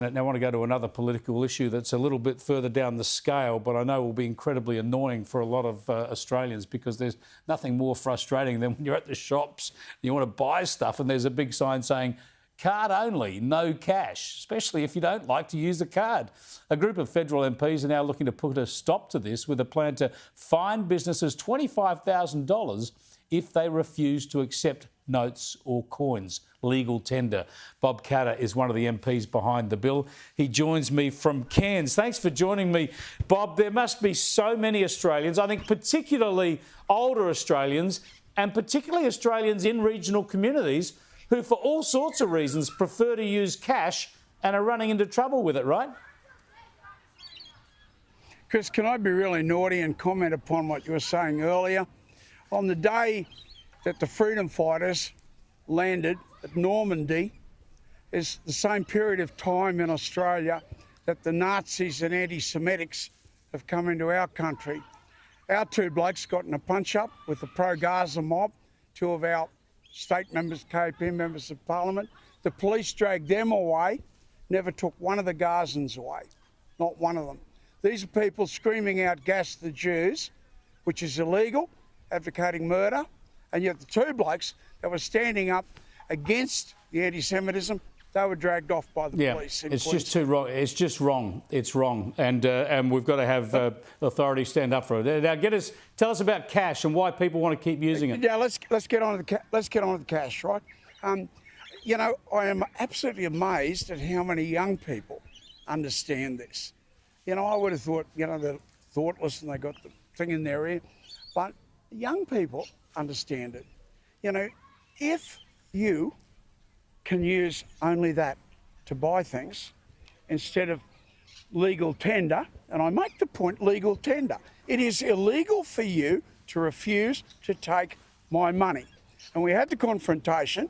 Now I want to go to another political issue that's a little bit further down the scale, but I know will be incredibly annoying for a lot of Australians, because there's nothing more frustrating than when you're at the shops and you want to buy stuff and there's a big sign saying card only, no cash, especially if you don't like to use the card. A group of federal MPs are now looking to put a stop to this with a plan to fine businesses $25,000 if they refuse to accept notes or coins, legal tender. Bob Katter is one of the MPs behind the bill. He joins me from Cairns. Thanks for joining me, Bob. There must be so many Australians, I think particularly older Australians, and particularly Australians in regional communities, who for all sorts of reasons prefer to use cash and are running into trouble with it, right? Chris, can I be really naughty and comment upon what you were saying earlier? On the day that the freedom fighters landed at Normandy is the same period of time in Australia that the Nazis and anti-Semitics have come into our country. Our two blokes got in a punch-up with the pro-Gaza mob, two of our state members, KP members of parliament. The police dragged them away, never took one of the Gazans away, not one of them. These are people screaming out gas the Jews, which is illegal, advocating murder, and yet the two blokes that were standing up against the anti-Semitism, they were dragged off by the police. It's just too wrong. It's just wrong. It's wrong, and we've got to have authorities stand up for it. Now, tell us about cash and why people want to keep using it. Yeah, let's get on to the cash, right? You know, I am absolutely amazed at how many young people understand this. You know, I would have thought, you know, they're thoughtless and they got the thing in their ear, but young people understand it. You know, if you can use only that to buy things instead of legal tender, and I make the point legal tender, it is illegal for you to refuse to take my money. And we had the confrontation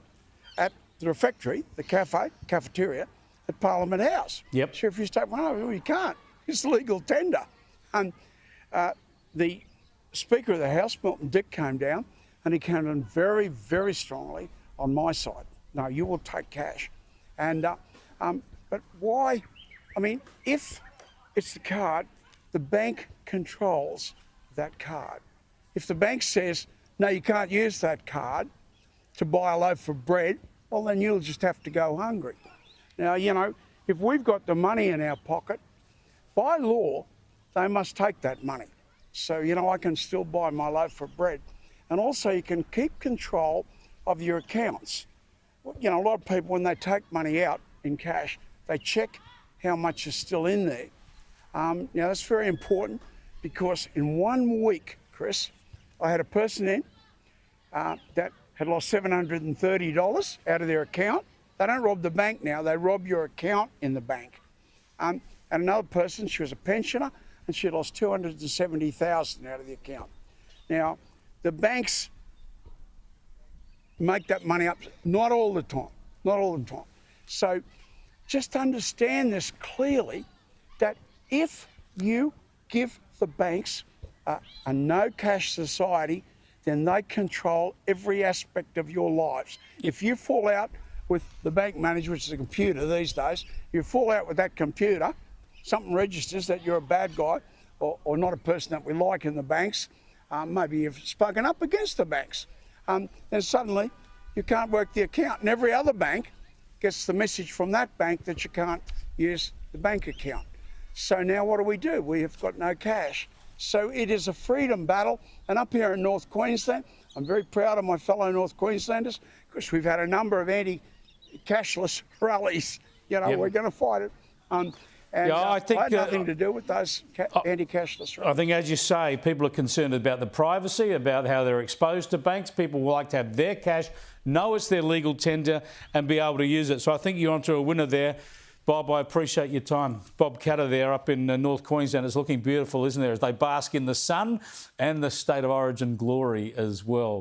at the refectory, the cafeteria at Parliament House. Yep. So if you take one, well, you can't. It's legal tender. And the Speaker of the House, Milton Dick, came down and he came in very, very strongly on my side. No, you will take cash. And but why? I mean, if it's the card, the bank controls that card. If the bank says, no, you can't use that card to buy a loaf of bread, well, then you'll just have to go hungry. Now, you know, if we've got the money in our pocket, by law, they must take that money. So, you know, I can still buy my loaf of bread. And also you can keep control of your accounts. You know, a lot of people, when they take money out in cash, they check how much is still in there. Now, that's very important, because in 1 week, Chris, I had a person in that had lost $730 out of their account. They don't rob the bank now, they rob your account in the bank. And another person, she was a pensioner, and she lost $270,000 out of the account. Now, the banks make that money up, not all the time, not all the time. So just understand this clearly, that if you give the banks a no-cash society, then they control every aspect of your lives. If you fall out with the bank manager, which is a computer these days, you fall out with that computer, something registers that you're a bad guy or not a person that we like in the banks, maybe you've spoken up against the banks, then suddenly you can't work the account, and every other bank gets the message from that bank that you can't use the bank account. So now what do? We have got no cash. So it is a freedom battle, and up here in North Queensland, I'm very proud of my fellow North Queenslanders, because we've had a number of anti-cashless rallies. You know, we're going to fight it. I think I had nothing to do with those anti-cashless rallies. I think, as you say, people are concerned about the privacy, about how they're exposed to banks. People would like to have their cash, know it's their legal tender, and be able to use it. So I think you're onto a winner there. Bob, I appreciate your time. Bob Katter there up in North Queensland. It's looking beautiful, isn't there, as they bask in the sun and the state of origin glory as well.